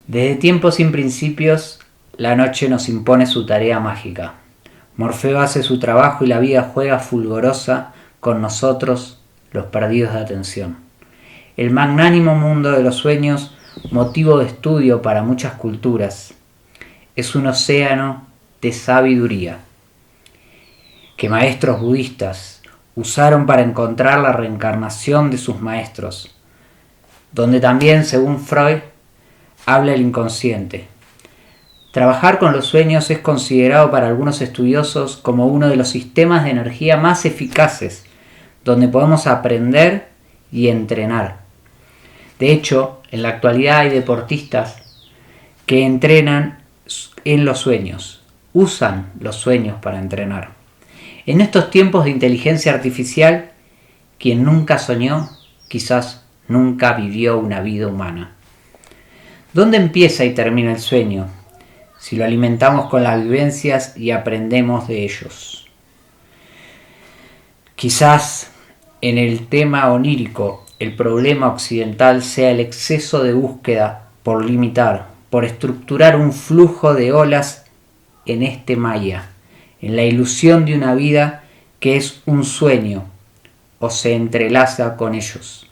Desde tiempos sin principios, la noche nos impone su tarea mágica. Morfeo hace su trabajo y la vida juega fulgorosa con nosotros, los perdidos de atención. El magnánimo mundo de los sueños, motivo de estudio para muchas culturas, es un océano de sabiduría que maestros budistas usaron para encontrar la reencarnación de sus maestros, donde también, según Freud, habla el inconsciente. Trabajar con los sueños es considerado para algunos estudiosos como uno de los sistemas de energía más eficaces, donde podemos aprender y entrenar. De hecho, en la actualidad hay deportistas que entrenan en los sueños, usan los sueños para entrenar. En estos tiempos de inteligencia artificial, quien nunca soñó, quizás nunca vivió una vida humana. ¿Dónde empieza y termina el sueño? Si lo alimentamos con las vivencias y aprendemos de ellos. Quizás en el tema onírico el problema occidental sea el exceso de búsqueda por limitar, por estructurar un flujo de olas en este maya, en la ilusión de una vida que es un sueño o se entrelaza con ellos.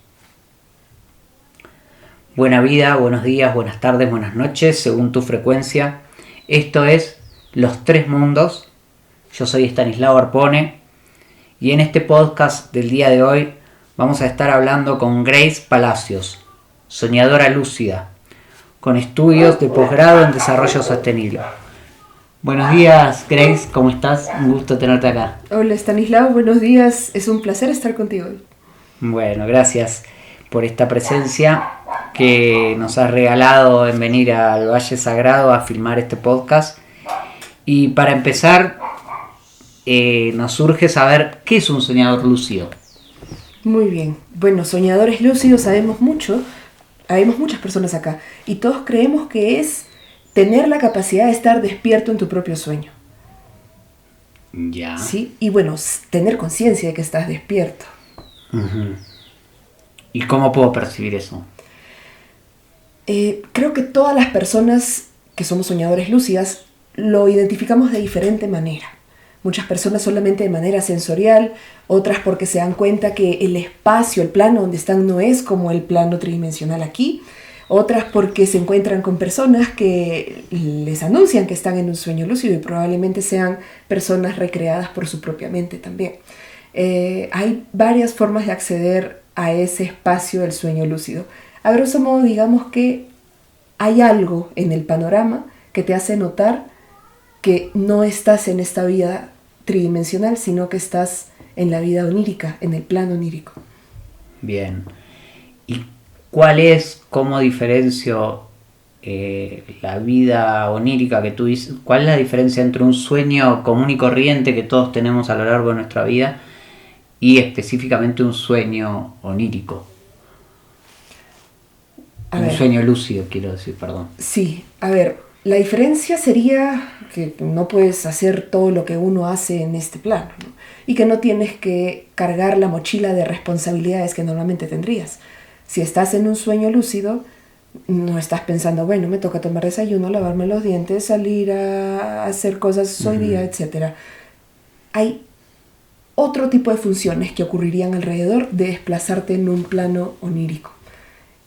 Buena vida, buenos días, buenas tardes, buenas noches, según tu frecuencia. Esto es Los Tres Mundos. Yo soy Estanislao Arpone y en este podcast del día de hoy vamos a estar hablando con Grace Palacios, soñadora lúcida, con estudios de posgrado en desarrollo sostenible. Buenos días, Grace, ¿cómo estás? Un gusto tenerte acá. Hola, Estanislao, buenos días. Es un placer estar contigo hoy. Bueno, gracias por esta presencia que nos has regalado en venir al Valle Sagrado a filmar este podcast. Y para empezar, nos surge saber qué es un soñador lúcido. Muy bien. Bueno, soñadores lúcidos sabemos mucho. Habemos muchas personas acá. Y todos creemos que es tener la capacidad de estar despierto en tu propio sueño. Ya. ¿Sí? Y bueno, tener conciencia de que estás despierto. Uh-huh. ¿Y cómo puedo percibir eso? Creo que todas las personas que somos soñadores lúcidas lo identificamos de diferente manera. Muchas personas solamente de manera sensorial, otras porque se dan cuenta que el espacio, el plano donde están no es como el plano tridimensional aquí, otras porque se encuentran con personas que les anuncian que están en un sueño lúcido y probablemente sean personas recreadas por su propia mente también. Hay varias formas de acceder a ese espacio del sueño lúcido. A grosso modo, digamos que hay algo en el panorama que te hace notar que no estás en esta vida tridimensional, sino que estás en la vida onírica, en el plano onírico. Bien. ¿Y cómo diferencio la vida onírica que tú dices? ¿Cuál es la diferencia entre un sueño común y corriente que todos tenemos a lo largo de nuestra vida y específicamente un sueño onírico? Sueño lúcido, quiero decir, perdón. Sí, a ver, la diferencia sería que no puedes hacer todo lo que uno hace en este plano, ¿no? Y que no tienes que cargar la mochila de responsabilidades que normalmente tendrías. Si estás en un sueño lúcido, no estás pensando, bueno, me toca tomar desayuno, lavarme los dientes, salir a hacer cosas hoy día, etc. Hay otro tipo de funciones que ocurrirían alrededor de desplazarte en un plano onírico.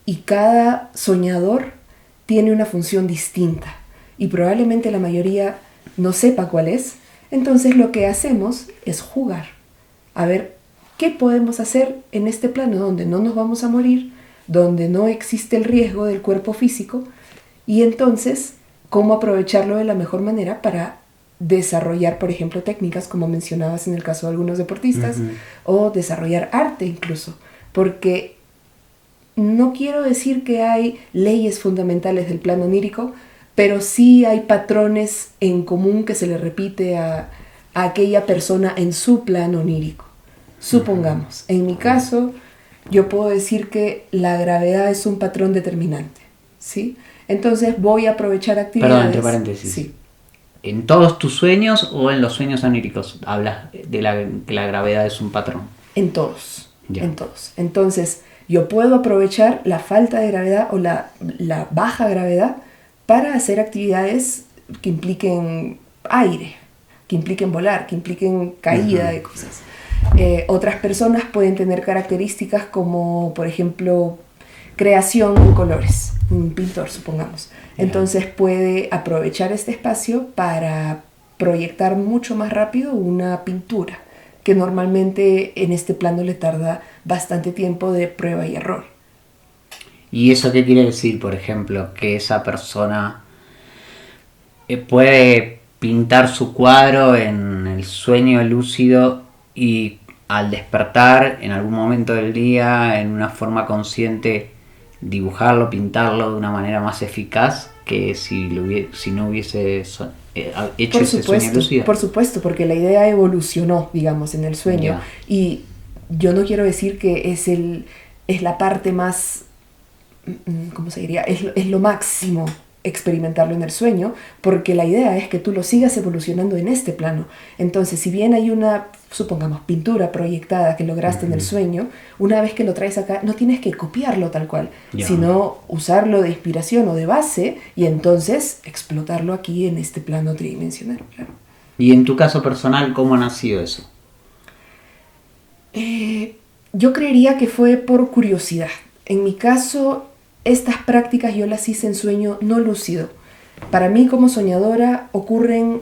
Y cada soñador tiene una función distinta y probablemente la mayoría no sepa cuál es. Entonces lo que hacemos es jugar. A ver, ¿qué podemos hacer en este plano donde no nos vamos a morir, donde no existe el riesgo del cuerpo físico? Y entonces, ¿cómo aprovecharlo de la mejor manera para desarrollar, por ejemplo, técnicas, como mencionabas en el caso de algunos deportistas, o desarrollar arte incluso? Porque no quiero decir que hay leyes fundamentales del plano onírico, pero sí hay patrones en común que se le repite a aquella persona en su plano onírico. Supongamos, en mi caso, yo puedo decir que la gravedad es un patrón determinante, ¿sí? Entonces voy a aprovechar actividades... Perdón, entre paréntesis. Sí. ¿En todos tus sueños o en los sueños oníricos hablas de que la gravedad es un patrón? En todos, Ya. en todos. Entonces, yo puedo aprovechar la falta de gravedad o la baja gravedad para hacer actividades que impliquen aire, que impliquen volar, que impliquen caída de cosas. Otras personas pueden tener características como, por ejemplo, creación de colores, un pintor, supongamos. Entonces puede aprovechar este espacio para proyectar mucho más rápido una pintura, que normalmente en este plano le tarda bastante tiempo de prueba y error. ¿Y eso qué quiere decir, por ejemplo? Que esa persona puede pintar su cuadro en el sueño lúcido y al despertar en algún momento del día, en una forma consciente, dibujarlo, pintarlo de una manera más eficaz que si no hubiese hecho ese sueño lúcido. Por supuesto, porque la idea evolucionó, digamos, en el sueño. Ya. Y yo no quiero decir que es la parte más, ¿cómo se diría? Es lo máximo experimentarlo en el sueño, porque la idea es que tú lo sigas evolucionando en este plano. Entonces, si bien hay una, supongamos, pintura proyectada que lograste en el sueño, una vez que lo traes acá, no tienes que copiarlo tal cual, sino usarlo de inspiración o de base y entonces explotarlo aquí en este plano tridimensional. Claro. Y en tu caso personal, ¿cómo ha nacido eso? Yo creería que fue por curiosidad. En mi caso, estas prácticas yo las hice en sueño no lúcido. Para mí como soñadora ocurren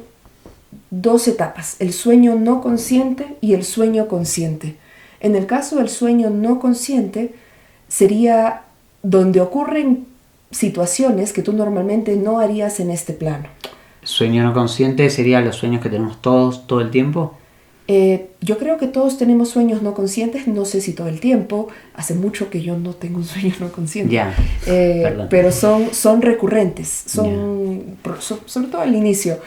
dos etapas, el sueño no consciente y el sueño consciente. En el caso del sueño no consciente sería donde ocurren situaciones que tú normalmente no harías en este plano. ¿Sueño no consciente serían los sueños que tenemos todos todo el tiempo? Yo creo que todos tenemos sueños no conscientes, no sé si todo el tiempo, hace mucho que yo no tengo un sueño no consciente, pero son recurrentes, sobre todo al inicio,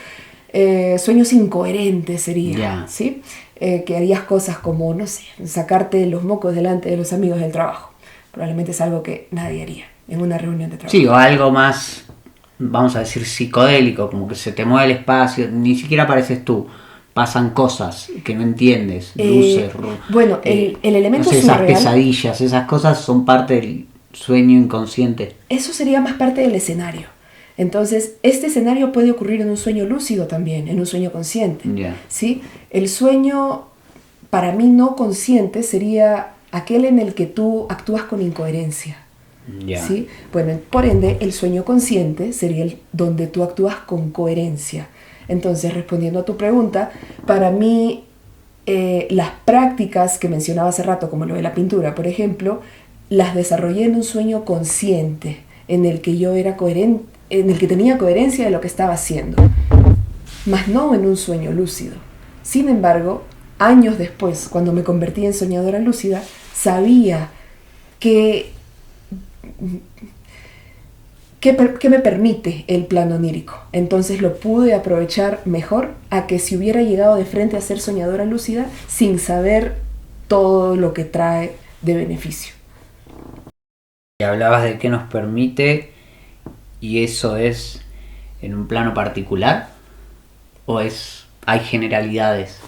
sueños incoherentes sería, ¿sí? Que harías cosas como, no sé, sacarte los mocos delante de los amigos del trabajo, probablemente es algo que nadie haría en una reunión de trabajo. Sí, o algo más, vamos a decir, psicodélico, como que se te mueve el espacio, ni siquiera apareces tú. Pasan cosas que no entiendes, luces, bueno, el elemento no sé, esas surreal, pesadillas, esas cosas son parte del sueño inconsciente. Eso sería más parte del escenario. Entonces, este escenario puede ocurrir en un sueño lúcido también, en un sueño consciente. ¿Sí? El sueño, para mí, no consciente sería aquel en el que tú actúas con incoherencia. ¿Sí? Bueno, por ende, el sueño consciente sería el donde tú actúas con coherencia. Entonces, respondiendo a tu pregunta, para mí las prácticas que mencionaba hace rato, como lo de la pintura, por ejemplo, las desarrollé en un sueño consciente, en el que yo era coherente, en el que tenía coherencia de lo que estaba haciendo, mas no en un sueño lúcido. Sin embargo, años después, cuando me convertí en soñadora lúcida, sabía que me permite el plano onírico. Entonces lo pude aprovechar mejor a que si hubiera llegado de frente a ser soñadora lúcida sin saber todo lo que trae de beneficio. Y hablabas de qué nos permite, y eso es en un plano particular, o hay generalidades.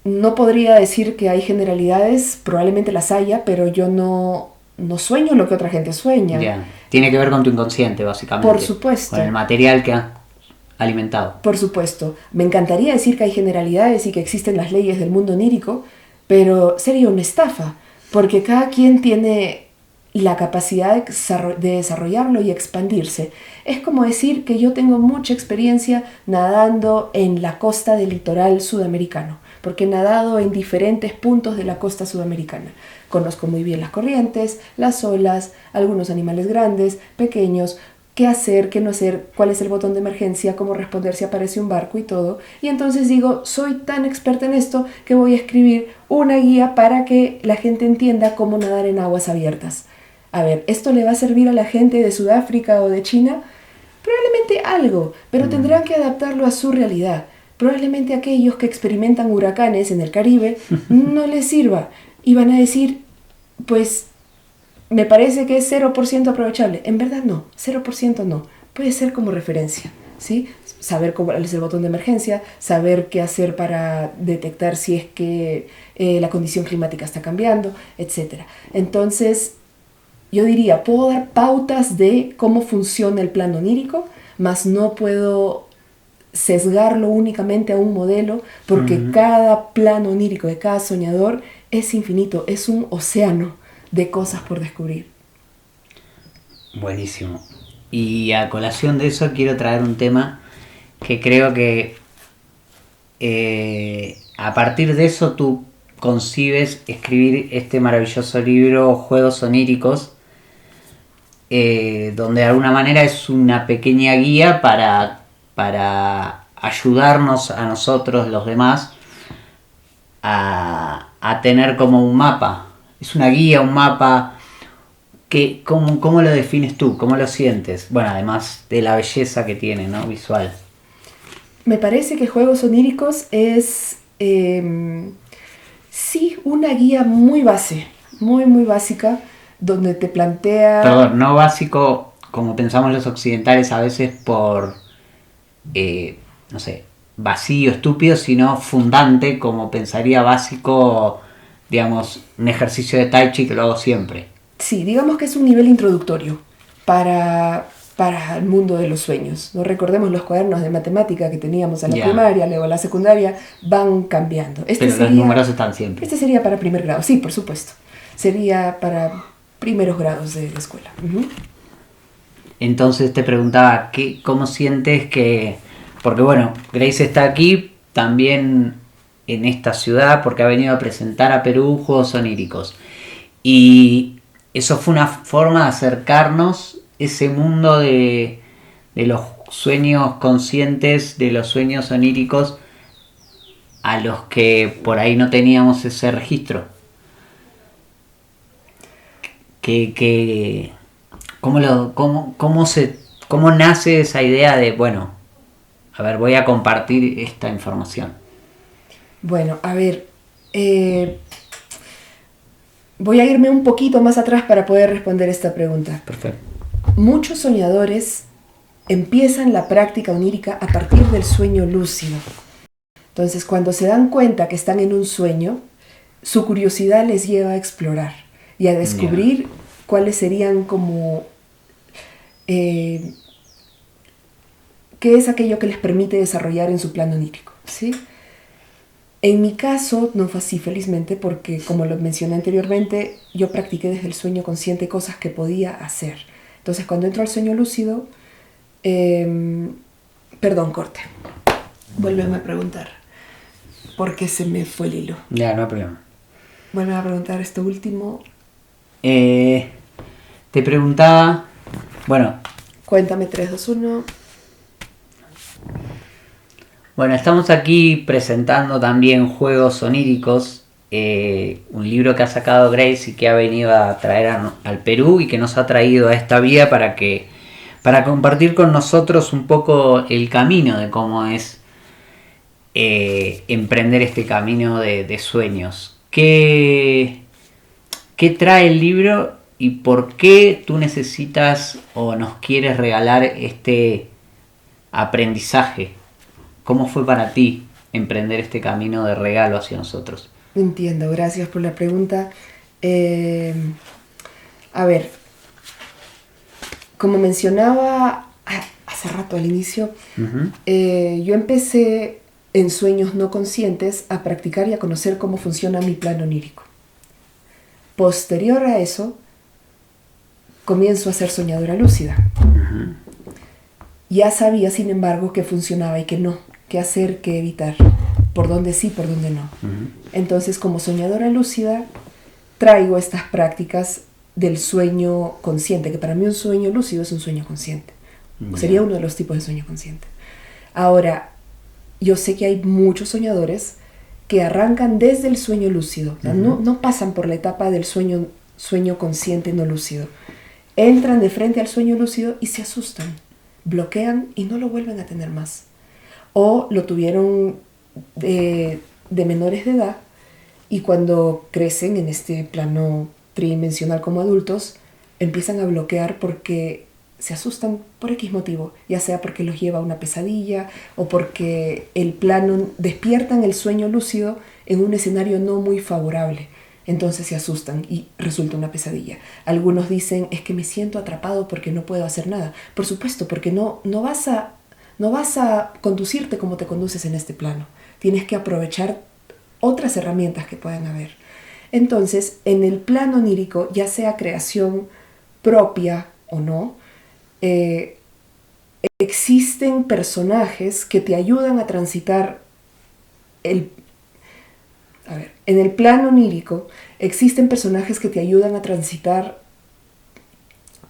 No podría decir que hay generalidades, probablemente las haya, pero yo no sueño lo que otra gente sueña. Tiene que ver con tu inconsciente, básicamente. Por supuesto. Con el material que has alimentado. Por supuesto. Me encantaría decir que hay generalidades y que existen las leyes del mundo onírico, pero sería una estafa, porque cada quien tiene la capacidad de desarrollarlo y expandirse. Es como decir que yo tengo mucha experiencia nadando en la costa del litoral sudamericano, porque he nadado en diferentes puntos de la costa sudamericana. Conozco muy bien las corrientes, las olas, algunos animales grandes, pequeños, qué hacer, qué no hacer, cuál es el botón de emergencia, cómo responder si aparece un barco y todo. Y entonces digo, soy tan experta en esto que voy a escribir una guía para que la gente entienda cómo nadar en aguas abiertas. A ver, ¿esto le va a servir a la gente de Sudáfrica o de China? Probablemente algo, pero tendrán que adaptarlo a su realidad. Probablemente aquellos que experimentan huracanes en el Caribe no les sirva y van a decir, pues me parece que es 0% aprovechable. En verdad no, 0% no. Puede ser como referencia, ¿sí? Saber cuál es el botón de emergencia, saber qué hacer para detectar si es que la condición climática está cambiando, etc. Entonces, yo diría, puedo dar pautas de cómo funciona el plano onírico, mas no puedo sesgarlo únicamente a un modelo, porque cada plano onírico de cada soñador es infinito, es un océano de cosas por descubrir. Buenísimo. Y a colación de eso quiero traer un tema que creo que a partir de eso tú concibes escribir este maravilloso libro Juegos Oníricos, donde de alguna manera es una pequeña guía para ayudarnos a nosotros los demás a tener como un mapa. Es una guía, un mapa. ¿Cómo lo defines tú? ¿Cómo lo sientes? Bueno, además de la belleza que tiene, ¿no? Visual. Me parece que Juegos Oníricos es, sí, una guía muy base, muy básica, donde te plantea... Perdón, no básico como pensamos los occidentales a veces por, no sé, vacío, estúpido, sino fundante como pensaría básico, digamos, un ejercicio de Tai Chi que lo hago siempre. Sí, digamos que es un nivel introductorio para el mundo de los sueños. No recordemos los cuadernos de matemática que teníamos en la primaria, luego en la secundaria, van cambiando. Pero los números están siempre. Este sería para primer grado, sí, por supuesto. Sería para primeros grados de escuela. Entonces te preguntaba, ¿cómo sientes que...? Porque bueno, Grace está aquí también en esta ciudad porque ha venido a presentar a Perú Juegos Oníricos. Y eso fue una forma de acercarnos ese mundo de los sueños conscientes, de los sueños oníricos, a los que por ahí no teníamos ese registro. ¿Cómo nace esa idea de, bueno, a ver, voy a compartir esta información? Bueno, a ver, voy a irme un poquito más atrás para poder responder esta pregunta. Perfecto. Muchos soñadores empiezan la práctica onírica a partir del sueño lúcido. Entonces, cuando se dan cuenta que están en un sueño, su curiosidad les lleva a explorar y a descubrir cuáles serían como... qué es aquello que les permite desarrollar en su plano onírico, ¿sí? En mi caso no fue así, felizmente, porque como lo mencioné anteriormente, yo practiqué desde el sueño consciente cosas que podía hacer. Entonces, cuando entro al sueño lúcido, perdón, corte. Vuélveme a preguntar, porque se me fue el hilo. Ya, no hay problema. Vuelve a preguntar esto último. Te preguntaba, bueno... Cuéntame 3, 2, 1... Bueno, estamos aquí presentando también Juegos Oníricos, un libro que ha sacado Grace y que ha venido a traer al Perú y que nos ha traído a esta vida para compartir con nosotros un poco el camino de cómo es emprender este camino de sueños. ¿Qué trae el libro y por qué tú necesitas o nos quieres regalar este aprendizaje? ¿Cómo fue para ti emprender este camino de regalo hacia nosotros? Entiendo, gracias por la pregunta. A ver, como mencionaba hace rato al inicio, yo empecé en sueños no conscientes a practicar y a conocer cómo funciona mi plano onírico. Posterior a eso, comienzo a ser soñadora lúcida. Ya sabía, sin embargo, que funcionaba y que no, qué hacer, qué evitar, por dónde sí, por dónde no. Entonces, como soñadora lúcida, traigo estas prácticas del sueño consciente, que para mí un sueño lúcido es un sueño consciente. Sería uno de los tipos de sueño consciente. Ahora, yo sé que hay muchos soñadores que arrancan desde el sueño lúcido, o sea, no pasan por la etapa del sueño consciente no lúcido. Entran de frente al sueño lúcido y se asustan, bloquean y no lo vuelven a tener más. O lo tuvieron de menores de edad y cuando crecen en este plano tridimensional como adultos, empiezan a bloquear porque se asustan por X motivo, ya sea porque los lleva a una pesadilla o porque el plano despiertan el sueño lúcido en un escenario no muy favorable. Entonces se asustan y resulta una pesadilla. Algunos dicen, es que me siento atrapado porque no puedo hacer nada. Por supuesto, porque no vas a conducirte como te conduces en este plano. Tienes que aprovechar otras herramientas que puedan haber. Entonces, en el plano onírico, ya sea creación propia o no, existen personajes que te ayudan a transitar en el plano onírico existen personajes que te ayudan a transitar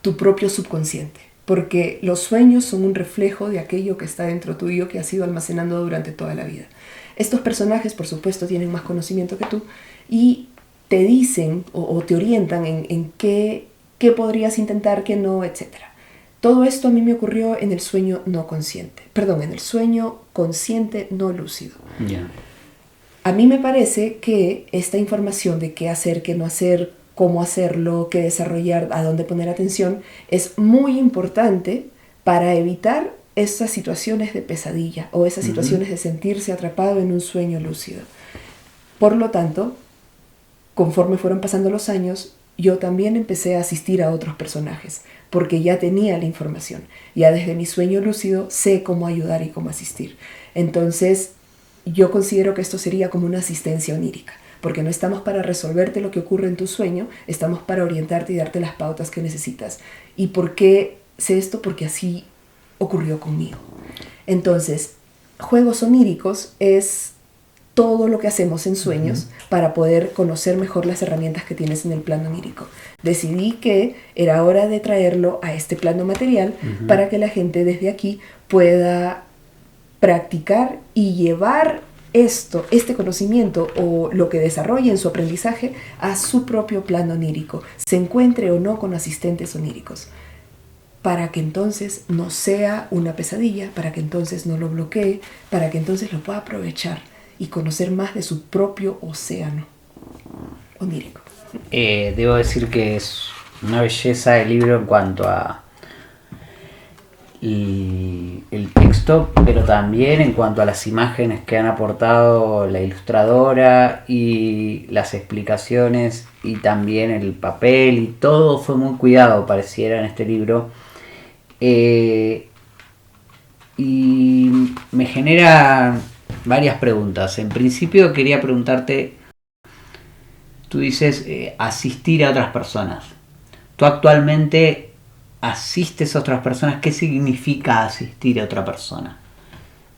tu propio subconsciente, porque los sueños son un reflejo de aquello que está dentro tuyo, que has ido almacenando durante toda la vida. Estos personajes, por supuesto, tienen más conocimiento que tú y te dicen o te orientan en qué podrías intentar, qué no, etc. Todo esto a mí me ocurrió en el sueño no consciente, en el sueño consciente no lúcido. Yeah. A mí me parece que esta información de qué hacer, qué no hacer, cómo hacerlo, qué desarrollar, a dónde poner atención, es muy importante para evitar esas situaciones de pesadilla o esas situaciones de sentirse atrapado en un sueño lúcido. Por lo tanto, conforme fueron pasando los años, yo también empecé a asistir a otros personajes, porque ya tenía la información. Ya desde mi sueño lúcido sé cómo ayudar y cómo asistir. Entonces, yo considero que esto sería como una asistencia onírica, porque no estamos para resolverte lo que ocurre en tu sueño, estamos para orientarte y darte las pautas que necesitas. ¿Y por qué sé esto? Porque así ocurrió conmigo. Entonces, juegos oníricos es todo lo que hacemos en sueños para poder conocer mejor las herramientas que tienes en el plano onírico. Decidí que era hora de traerlo a este plano material para que la gente desde aquí pueda practicar y llevar este conocimiento o lo que desarrolle en su aprendizaje a su propio plano onírico, se encuentre o no con asistentes oníricos, para que entonces no sea una pesadilla, para que entonces no lo bloquee, para que entonces lo pueda aprovechar y conocer más de su propio océano onírico. Debo decir que es una belleza el libro en cuanto a el texto, pero también en cuanto a las imágenes que han aportado la ilustradora y las explicaciones y también el papel, y todo fue muy cuidado, pareciera, en este libro. Y me genera varias preguntas. En principio quería preguntarte, tú dices asistir a otras personas. ¿Tú actualmente asistes a otras personas? ¿Qué significa asistir a otra persona?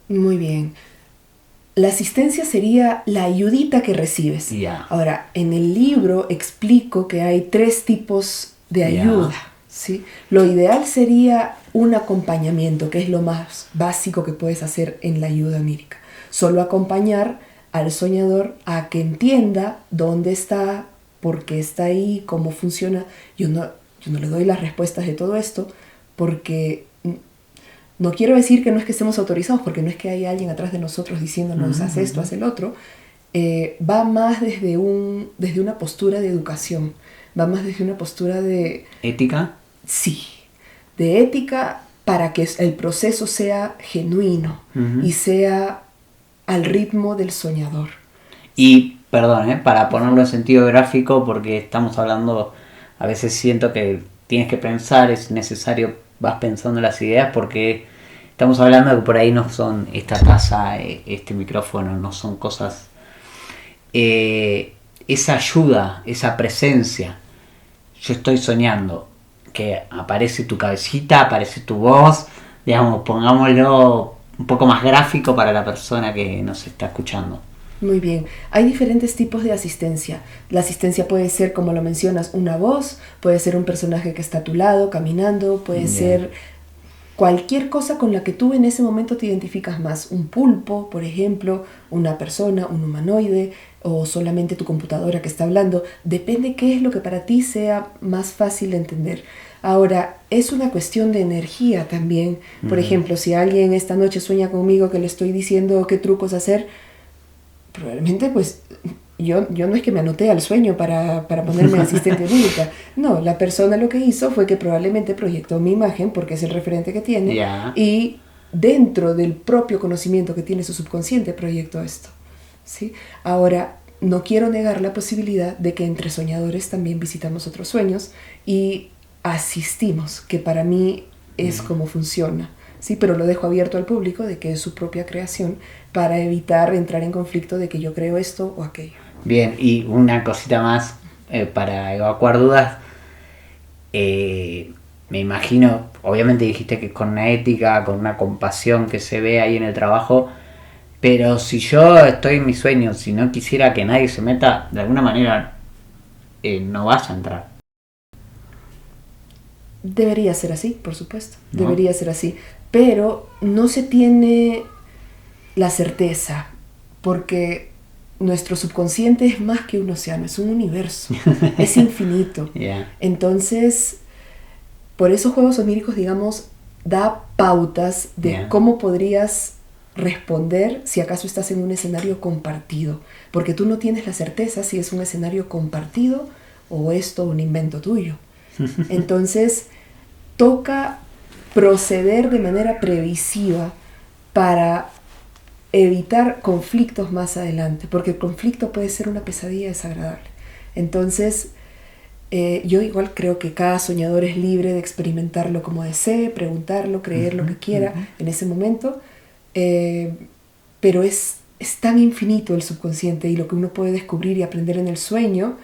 Muy bien. La asistencia sería la ayudita que recibes. Yeah. Ahora, en el libro explico que hay 3 tipos de ayuda. Yeah. ¿Sí? Lo ideal sería un acompañamiento, que es lo más básico que puedes hacer en la ayuda onírica. Solo acompañar al soñador a que entienda dónde está, por qué está ahí, cómo funciona. Yo no le doy las respuestas de todo esto porque no quiero decir que no es que estemos autorizados, porque no es que haya alguien atrás de nosotros diciéndonos haz esto, haz el otro. Va más desde una postura de educación, va más desde una postura de... ¿Ética? Sí, de ética, para que el proceso sea genuino y sea al ritmo del soñador. Y, perdón, para ponerlo en sentido gráfico, porque estamos hablando, a veces siento que tienes que pensar, es necesario, vas pensando las ideas, porque estamos hablando de que por ahí no son esta taza, este micrófono, no son cosas... esa ayuda, esa presencia. Yo estoy soñando que aparece tu cabecita, aparece tu voz, digamos, pongámoslo un poco más gráfico para la persona que nos está escuchando. Muy bien. Hay diferentes tipos de asistencia. La asistencia puede ser, como lo mencionas, una voz, puede ser un personaje que está a tu lado caminando, puede ser cualquier cosa con la que tú en ese momento te identificas más. Un pulpo, por ejemplo, una persona, un humanoide, o solamente tu computadora que está hablando. Depende qué es lo que para ti sea más fácil de entender. Ahora, es una cuestión de energía también. Por ejemplo, si alguien esta noche sueña conmigo que le estoy diciendo qué trucos hacer, probablemente pues yo no es que me anoté al sueño para ponerme asistente onírica. No, la persona lo que hizo fue que probablemente proyectó mi imagen, porque es el referente que tiene, Ya. y dentro del propio conocimiento que tiene su subconsciente proyectó esto. ¿Sí? Ahora, no quiero negar la posibilidad de que entre soñadores también visitamos otros sueños y asistimos, que para mí es como funciona. Sí, pero lo dejo abierto al público de que es su propia creación para evitar entrar en conflicto de que yo creo esto o aquello. Bien, y una cosita más para evacuar dudas. Me imagino, obviamente dijiste que con una ética, con una compasión que se ve ahí en el trabajo, pero si yo estoy en mis sueños, si no quisiera que nadie se meta, de alguna manera no vas a entrar, Debería ser así, por supuesto, ¿no? debería ser así, pero no se tiene la certeza, porque nuestro subconsciente es más que un océano, es un universo, es infinito. Yeah. Entonces, por esos juegos oníricos, digamos, da pautas de Yeah. cómo podrías responder si acaso estás en un escenario compartido, porque tú no tienes la certeza si es un escenario compartido o es todo un invento tuyo. Entonces, toca proceder de manera previsiva para evitar conflictos más adelante, porque el conflicto puede ser una pesadilla desagradable. Entonces, yo igual creo que cada soñador es libre de experimentarlo como desee, preguntarlo, creer lo que quiera en ese momento, pero es tan infinito el subconsciente y lo que uno puede descubrir y aprender en el sueño,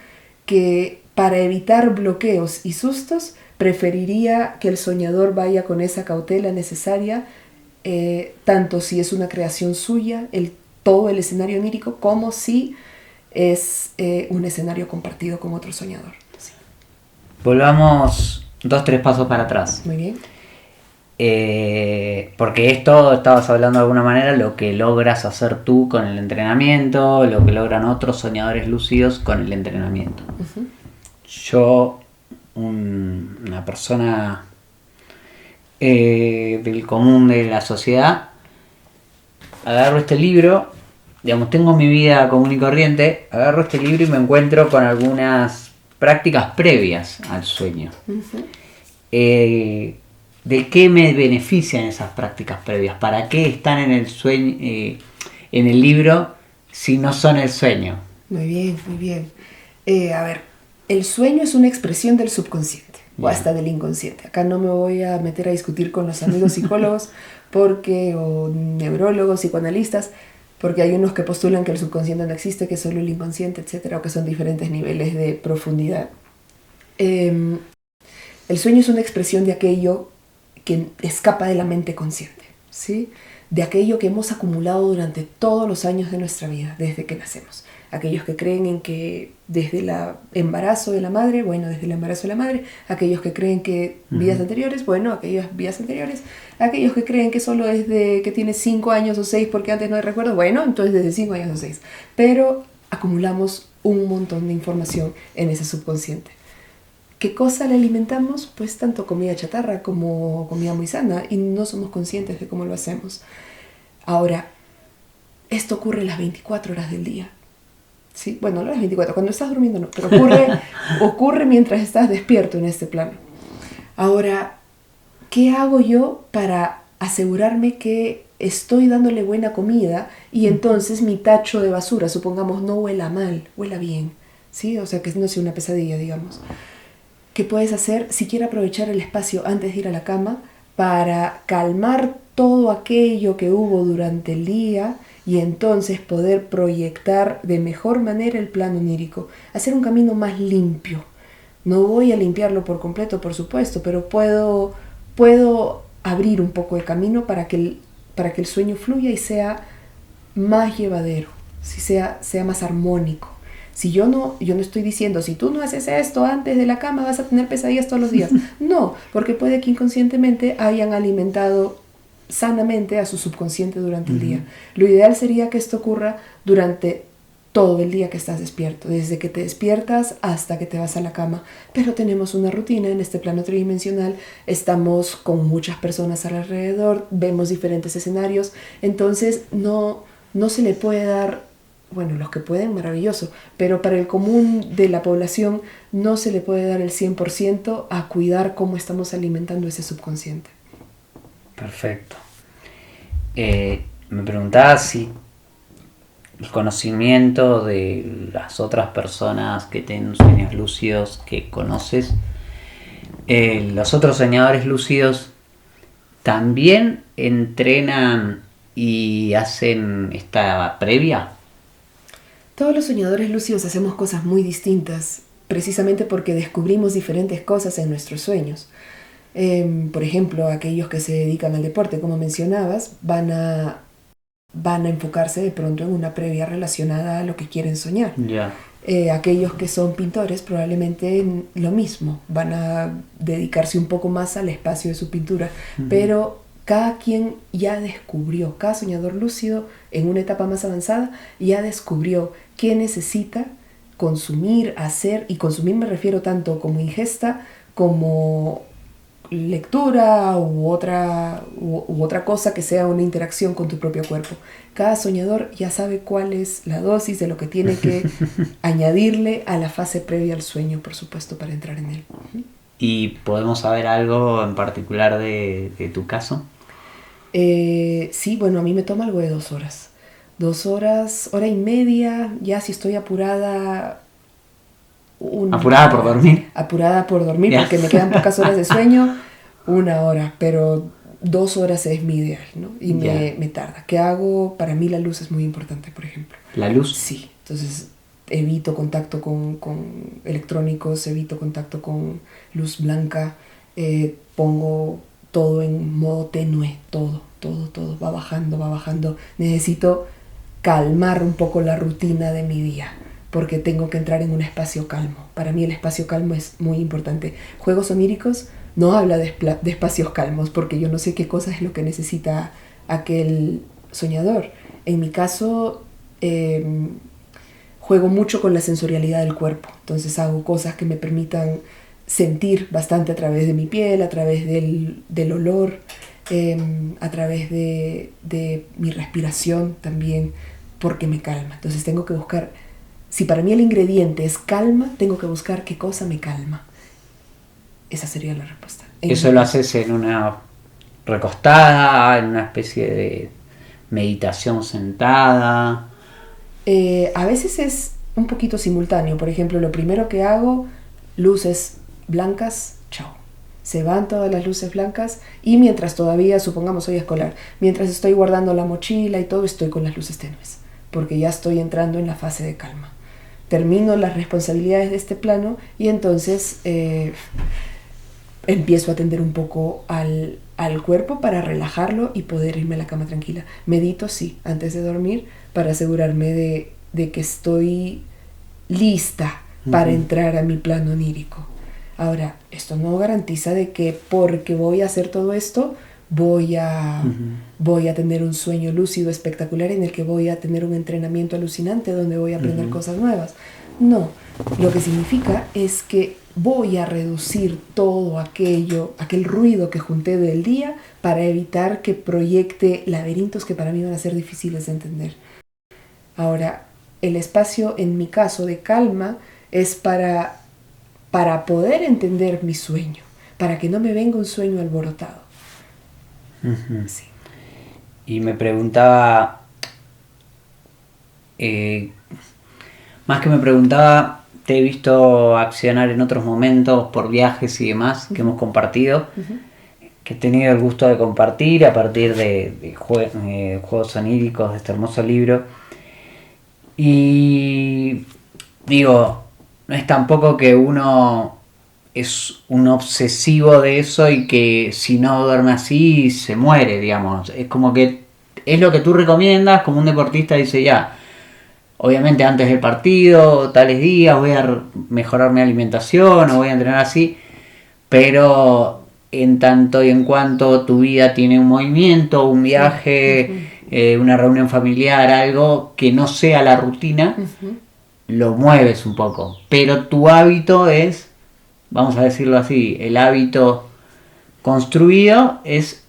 que para evitar bloqueos y sustos, preferiría que el soñador vaya con esa cautela necesaria, tanto si es una creación suya, todo el escenario onírico, como si es un escenario compartido con otro soñador. Sí. Volvamos 2-3 pasos para atrás. Muy bien. Porque esto, estabas hablando de alguna manera, lo que logras hacer tú con el entrenamiento, lo que logran otros soñadores lúcidos con el entrenamiento. Uh-huh. Yo, una persona del común de la sociedad, agarro este libro, digamos, tengo mi vida común y corriente, agarro este libro y me encuentro con algunas prácticas previas al sueño. Uh-huh. ¿De qué me benefician esas prácticas previas? ¿Para qué están en el sueño, en el libro, si no son el sueño? Muy bien, muy bien. A ver, el sueño es una expresión del subconsciente, o hasta del inconsciente. Acá no me voy a meter a discutir con los amigos psicólogos o neurólogos, psicoanalistas, porque hay unos que postulan que el subconsciente no existe, que es solo el inconsciente, etcétera, o que son diferentes niveles de profundidad. El sueño es una expresión de aquello que escapa de la mente consciente, ¿sí? De aquello que hemos acumulado durante todos los años de nuestra vida, desde que nacemos. Aquellos que creen en que desde el embarazo de la madre, bueno, desde el embarazo de la madre. Aquellos que creen que vidas anteriores, bueno, aquellas vidas anteriores. Aquellos que creen que solo es de que tienes 5 años o 6 porque antes no hay recuerdo, bueno, entonces desde 5 años o 6. Pero acumulamos un montón de información en ese subconsciente. ¿Qué cosa le alimentamos? Pues tanto comida chatarra como comida muy sana, y no somos conscientes de cómo lo hacemos. Ahora, esto ocurre las 24 horas del día. ¿Sí? Bueno, no las 24, cuando estás durmiendo no, pero ocurre mientras estás despierto en este plano. Ahora, ¿qué hago yo para asegurarme que estoy dándole buena comida y entonces mi tacho de basura, supongamos, no huela mal, huela bien? ¿Sí? O sea, que no sea una pesadilla, digamos. ¿Qué puedes hacer? Si quieres aprovechar el espacio antes de ir a la cama para calmar todo aquello que hubo durante el día y entonces poder proyectar de mejor manera el plano onírico, hacer un camino más limpio. No voy a limpiarlo por completo, por supuesto, pero puedo abrir un poco el camino para que el sueño fluya y sea más llevadero, sea más armónico. Si yo no estoy diciendo, si tú no haces esto antes de la cama vas a tener pesadillas todos los días. No, porque puede que inconscientemente hayan alimentado sanamente a su subconsciente durante el día. Lo ideal sería que esto ocurra durante todo el día que estás despierto, desde que te despiertas hasta que te vas a la cama. Pero tenemos una rutina en este plano tridimensional, estamos con muchas personas alrededor, vemos diferentes escenarios, entonces no se le puede dar bueno, los que pueden, maravilloso, pero para el común de la población no se le puede dar el 100% a cuidar cómo estamos alimentando ese subconsciente. Perfecto. Me preguntaba si el conocimiento de las otras personas que tienen sueños lúcidos que conoces, los otros soñadores lúcidos también entrenan y hacen esta previa. Todos los soñadores lúcidos hacemos cosas muy distintas, precisamente porque descubrimos diferentes cosas en nuestros sueños. Por ejemplo, aquellos que se dedican al deporte, como mencionabas, van a enfocarse de pronto en una previa relacionada a lo que quieren soñar. Ya. Aquellos que son pintores probablemente lo mismo, van a dedicarse un poco más al espacio de su pintura, pero cada quien ya descubrió, cada soñador lúcido en una etapa más avanzada ya descubrió qué necesita consumir, hacer, y consumir me refiero tanto como ingesta como lectura u otra cosa que sea una interacción con tu propio cuerpo. Cada soñador ya sabe cuál es la dosis de lo que tiene que añadirle a la fase previa al sueño, por supuesto, para entrar en él. ¿Y podemos saber algo en particular de tu caso? Sí, bueno, a mí me toma algo de 2 horas. 2 horas, hora y media, ya si estoy apurada... ¿Apurada por dormir? Apurada por dormir, porque me quedan pocas horas de sueño, 1 hora, pero 2 horas es mi ideal, ¿no? Y me tarda. ¿Qué hago? Para mí la luz es muy importante, por ejemplo. ¿La luz? Sí, entonces evito contacto con electrónicos, evito contacto con luz blanca, pongo todo en modo tenue, todo, va bajando. Necesito calmar un poco la rutina de mi día, porque tengo que entrar en un espacio calmo. Para mí el espacio calmo es muy importante. Juegos oníricos no habla de espacios calmos, porque yo no sé qué cosa es lo que necesita aquel soñador. En mi caso, juego mucho con la sensorialidad del cuerpo. Entonces hago cosas que me permitan sentir bastante a través de mi piel, a través del olor, a través de mi respiración también, porque me calma. Entonces tengo que buscar... Si para mí el ingrediente es calma, tengo que buscar qué cosa me calma. Esa sería la respuesta. ¿Eso lo haces en una recostada, en una especie de meditación sentada? A veces es un poquito simultáneo. Por ejemplo, lo primero que hago, luces blancas, chao. Se van todas las luces blancas y mientras todavía, supongamos hoy escolar, mientras estoy guardando la mochila y todo, estoy con las luces tenues, porque ya estoy entrando en la fase de calma. Termino las responsabilidades de este plano y entonces empiezo a atender un poco al cuerpo para relajarlo y poder irme a la cama tranquila. Medito, sí, antes de dormir, para asegurarme de que estoy lista para entrar a mi plano onírico. Ahora, esto no garantiza de que porque voy a hacer todo esto voy a tener un sueño lúcido espectacular en el que voy a tener un entrenamiento alucinante donde voy a aprender cosas nuevas. No, lo que significa es que voy a reducir todo aquel ruido que junté del día para evitar que proyecte laberintos que para mí van a ser difíciles de entender. Ahora, el espacio en mi caso de calma es para poder entender mi sueño, para que no me venga un sueño alborotado. Sí. Y me preguntaba, más que me preguntaba, te he visto accionar en otros momentos por viajes y demás que hemos compartido, que he tenido el gusto de compartir a partir de juegos oníricos de este hermoso libro. Y digo, no es tampoco que uno es un obsesivo de eso y que si no duerme así se muere, digamos. Es como que es lo que tú recomiendas, como un deportista dice ya, obviamente antes del partido, tales días, voy a mejorar mi alimentación o voy a entrenar así, pero en tanto y en cuanto tu vida tiene un movimiento, un viaje, una reunión familiar, algo que no sea la rutina, lo mueves un poco, pero tu hábito es, vamos a decirlo así, el hábito construido es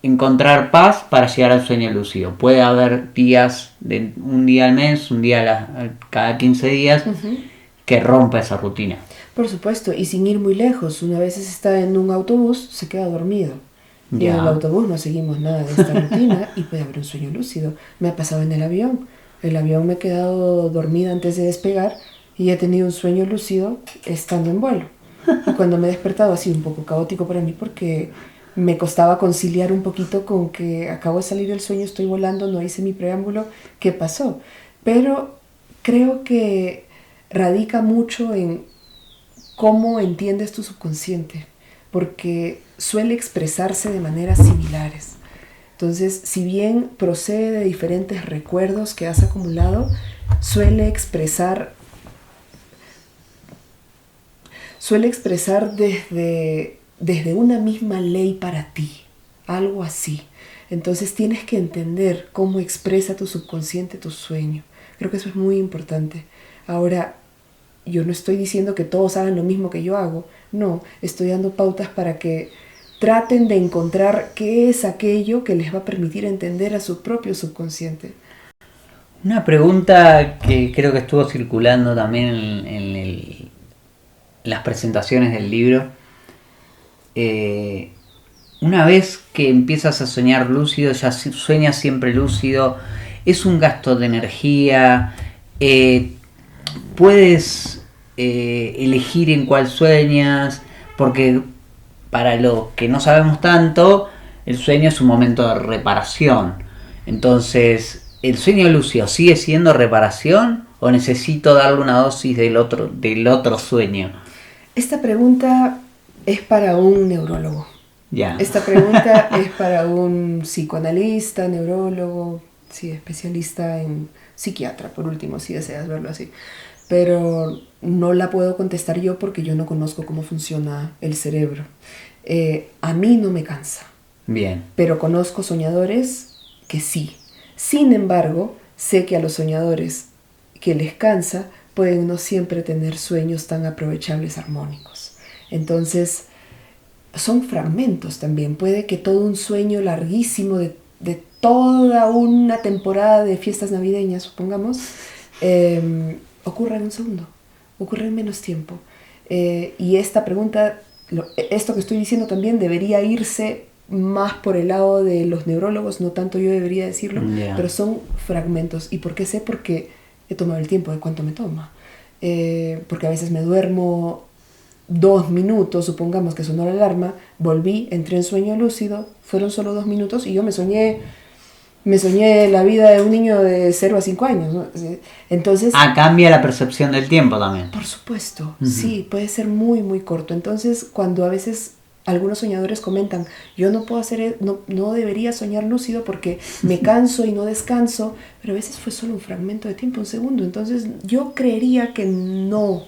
encontrar paz para llegar al sueño lúcido. Puede haber días, un día al mes, un día cada 15 días, que rompa esa rutina. Por supuesto, y sin ir muy lejos, una vez está en un autobús, se queda dormido. Y en el autobús no seguimos nada de esta rutina y puede haber un sueño lúcido. Me ha pasado en el avión. El avión me he quedado dormida antes de despegar y he tenido un sueño lúcido estando en vuelo. Y cuando me he despertado ha sido un poco caótico para mí porque me costaba conciliar un poquito con que acabo de salir del sueño, estoy volando, no hice mi preámbulo, ¿qué pasó? Pero creo que radica mucho en cómo entiendes tu subconsciente, porque suele expresarse de maneras similares. Entonces, si bien procede de diferentes recuerdos que has acumulado, suele expresar desde una misma ley para ti, algo así. Entonces tienes que entender cómo expresa tu subconsciente tu sueño. Creo que eso es muy importante. Ahora, yo no estoy diciendo que todos hagan lo mismo que yo hago, no, estoy dando pautas para que traten de encontrar qué es aquello que les va a permitir entender a su propio subconsciente. Una pregunta que creo que estuvo circulando también en las presentaciones del libro. Una vez que empiezas a soñar lúcido, ya sueñas siempre lúcido, es un gasto de energía, puedes elegir en cuál sueñas, porque para los que no sabemos tanto, el sueño es un momento de reparación. Entonces, ¿el sueño lúcido sigue siendo reparación o necesito darle una dosis del otro sueño? Esta pregunta es para un neurólogo. Ya. Esta pregunta es para un psicoanalista, neurólogo, sí, especialista en psiquiatra, por último, si deseas verlo así. Pero no la puedo contestar yo porque yo no conozco cómo funciona el cerebro. A mí no me cansa. Bien. Pero conozco soñadores que sí. Sin embargo, sé que a los soñadores que les cansa pueden no siempre tener sueños tan aprovechables, armónicos. Entonces, son fragmentos también. Puede que todo un sueño larguísimo de toda una temporada de fiestas navideñas, supongamos, ocurra en un segundo, ocurre en menos tiempo. Y esta pregunta, esto que estoy diciendo también debería irse más por el lado de los neurólogos, no tanto yo debería decirlo, pero son fragmentos. ¿Y por qué sé? Porque he tomado el tiempo de cuánto me toma. Porque a veces me duermo 2 minutos, supongamos que sonó la alarma, volví, entré en sueño lúcido, fueron solo 2 minutos y yo me soñé la vida de un niño de 0 a 5 años, ¿no? Entonces, cambia la percepción del tiempo también. Por supuesto, sí, puede ser muy, muy corto. Entonces, cuando a veces algunos soñadores comentan, yo no puedo hacer, no debería soñar lúcido porque me canso y no descanso, pero a veces fue solo un fragmento de tiempo, un segundo. Entonces, yo creería que no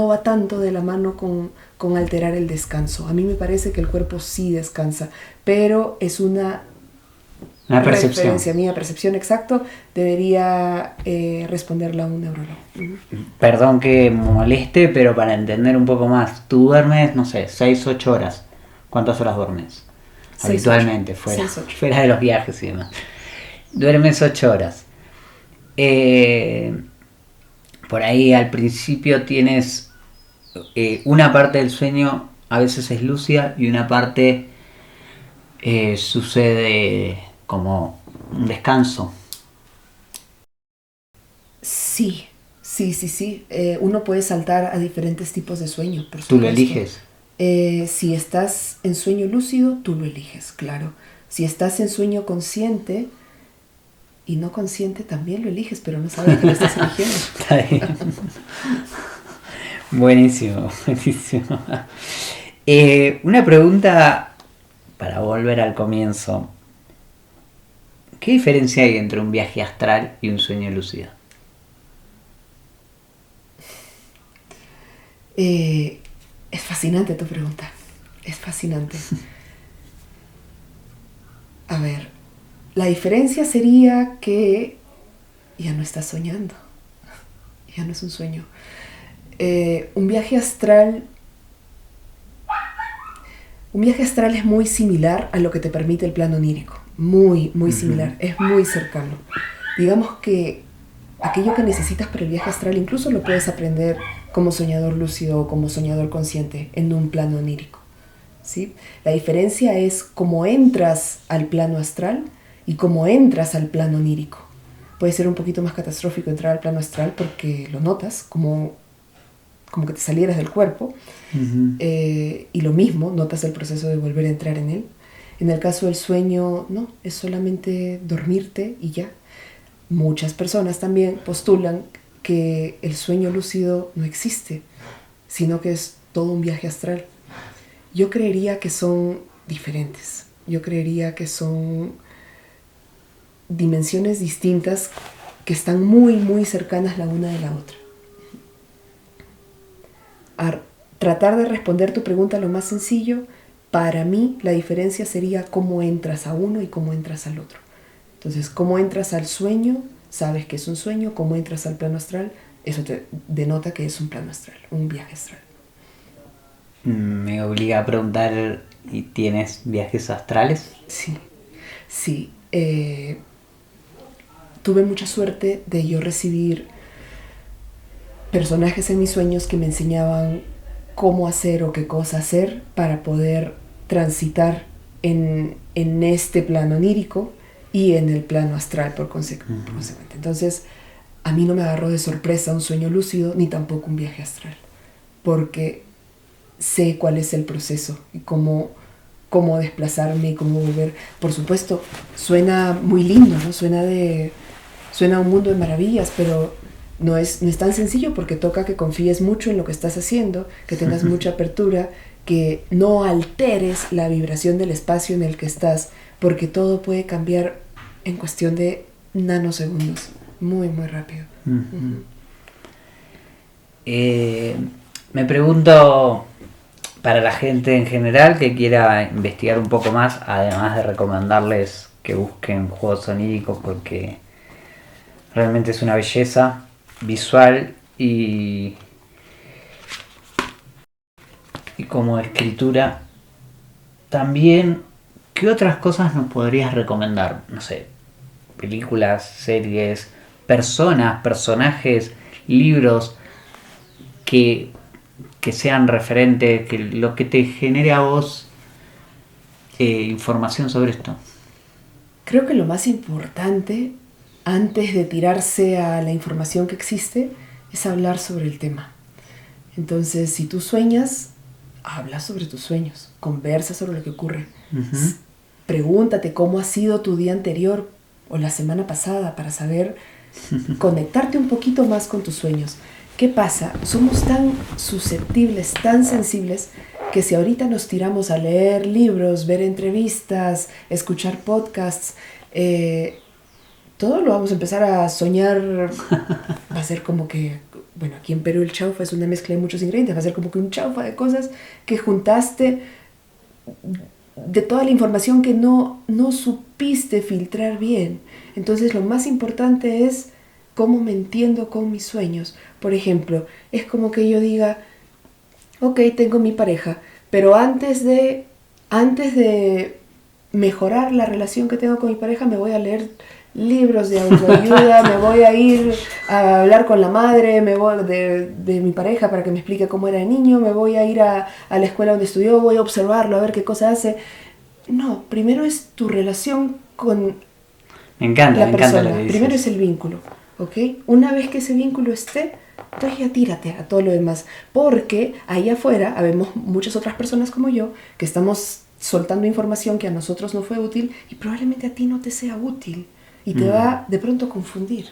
va tanto de la mano con alterar el descanso. A mí me parece que el cuerpo sí descansa, pero es una percepción. Referencia mía, percepción exacto, debería responderla a un neurólogo. Perdón que moleste, pero para entender un poco más, tú duermes, no sé, 6-8 horas. ¿Cuántas horas duermes? 6, Habitualmente, 8. fuera de los viajes y demás. Duermes 8 horas. Por ahí al principio tienes una parte del sueño a veces es lúcida y una parte sucede como un descanso. Sí. Uno puede saltar a diferentes tipos de sueño, por supuesto. ¿Tú lo eliges? Si estás en sueño lúcido, tú lo eliges, claro. Si estás en sueño consciente y no consciente, también lo eliges, pero no sabes que lo estás eligiendo. Está bien. Buenísimo. Una pregunta para volver al comienzo. ¿Qué diferencia hay entre un viaje astral y un sueño lúcido? Es fascinante tu pregunta. Es fascinante. A ver, la diferencia sería que ya no estás soñando. Ya no es un sueño. Un viaje astral Un viaje astral es muy similar a lo que te permite el plano onírico. Muy, muy similar. Es muy cercano. Digamos que aquello que necesitas para el viaje astral incluso lo puedes aprender como soñador lúcido o como soñador consciente en un plano onírico, ¿sí? La diferencia es cómo entras al plano astral y cómo entras al plano onírico. Puede ser un poquito más catastrófico entrar al plano astral porque lo notas como que te salieras del cuerpo, y lo mismo, notas el proceso de volver a entrar en él. En el caso del sueño, no, es solamente dormirte y ya. Muchas personas también postulan que el sueño lúcido no existe, sino que es todo un viaje astral. Yo creería que son diferentes. Yo creería que son dimensiones distintas que están muy, muy cercanas la una de la otra. A tratar de responder tu pregunta lo más sencillo, para mí la diferencia sería cómo entras a uno y cómo entras al otro. Entonces, cómo entras al sueño, sabes que es un sueño. Cómo entras al plano astral, eso te denota que es un plano astral, un viaje astral. Me obliga a preguntar, ¿y tienes viajes astrales? Sí. Tuve mucha suerte de yo recibir personajes en mis sueños que me enseñaban cómo hacer o qué cosa hacer para poder transitar en este plano onírico y en el plano astral por consecuente. Entonces, a mí no me agarró de sorpresa un sueño lúcido ni tampoco un viaje astral, porque sé cuál es el proceso y cómo desplazarme y cómo volver. Por supuesto, suena muy lindo, ¿no? Suena a un mundo de maravillas, pero no es tan sencillo porque toca que confíes mucho en lo que estás haciendo, que tengas mucha apertura, que no alteres la vibración del espacio en el que estás, porque todo puede cambiar en cuestión de nanosegundos, muy, muy rápido. Me pregunto, para la gente en general que quiera investigar un poco más, además de recomendarles que busquen juegos oníricos porque realmente es una belleza visual y como escritura, también, ¿qué otras cosas nos podrías recomendar? No sé, películas, series, personajes, libros que sean referentes, que lo que te genere a vos información sobre esto. Creo que lo más importante antes de tirarse a la información que existe es hablar sobre el tema. Entonces, si tú sueñas, habla sobre tus sueños, conversa sobre lo que ocurre. Pregúntate cómo ha sido tu día anterior o la semana pasada para saber conectarte un poquito más con tus sueños. ¿Qué pasa? Somos tan susceptibles, tan sensibles, que si ahorita nos tiramos a leer libros, ver entrevistas, escuchar podcasts, todo lo vamos a empezar a soñar. Va a ser como que, bueno, aquí en Perú el chaufa es una mezcla de muchos ingredientes, va a ser como que un chaufa de cosas que juntaste de toda la información que no supiste filtrar bien. Entonces lo más importante es cómo me entiendo con mis sueños. Por ejemplo, es como que yo diga, ok, tengo mi pareja, pero antes de mejorar la relación que tengo con mi pareja, me voy a leer libros de autoayuda, me voy a ir a hablar con la madre de mi pareja para que me explique cómo era de niño, me voy a ir a la escuela donde estudió, voy a observarlo, a ver qué cosa hace. No, primero es tu relación con la persona. Primero es el vínculo, ¿ok? Una vez que ese vínculo esté, entonces ya tírate a todo lo demás, porque ahí afuera habemos muchas otras personas como yo que estamos soltando información que a nosotros no fue útil y probablemente a ti no te sea útil y te va de pronto a confundir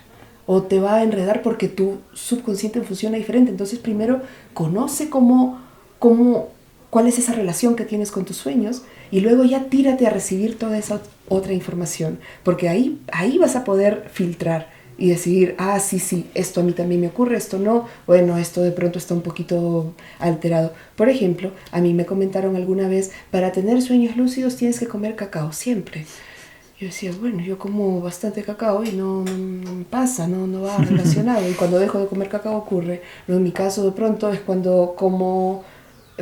o te va a enredar porque tu subconsciente funciona diferente. Entonces primero conoce cuál es esa relación que tienes con tus sueños y luego ya tírate a recibir toda esa otra información, porque ahí vas a poder filtrar y decidir, sí, esto a mí también me ocurre, esto no, bueno, esto de pronto está un poquito alterado. Por ejemplo, a mí me comentaron alguna vez, para tener sueños lúcidos tienes que comer cacao siempre. Yo decía, bueno, yo como bastante cacao y no me pasa, no va relacionado. Y cuando dejo de comer cacao ocurre. No, en mi caso de pronto es cuando como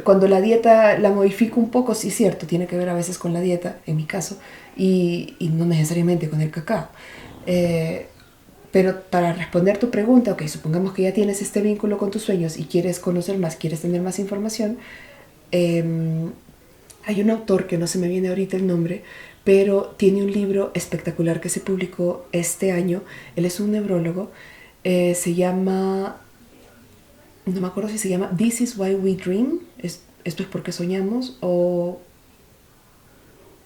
cuando la dieta la modifico un poco, sí es cierto, tiene que ver a veces con la dieta, en mi caso, y no necesariamente con el cacao. Pero para responder tu pregunta, ok, supongamos que ya tienes este vínculo con tus sueños y quieres conocer más, quieres tener más información, hay un autor que no se me viene ahorita el nombre, pero tiene un libro espectacular que se publicó este año. Él es un neurólogo, se llama, no me acuerdo si se llama This is Why We Dream, esto es porque soñamos, o...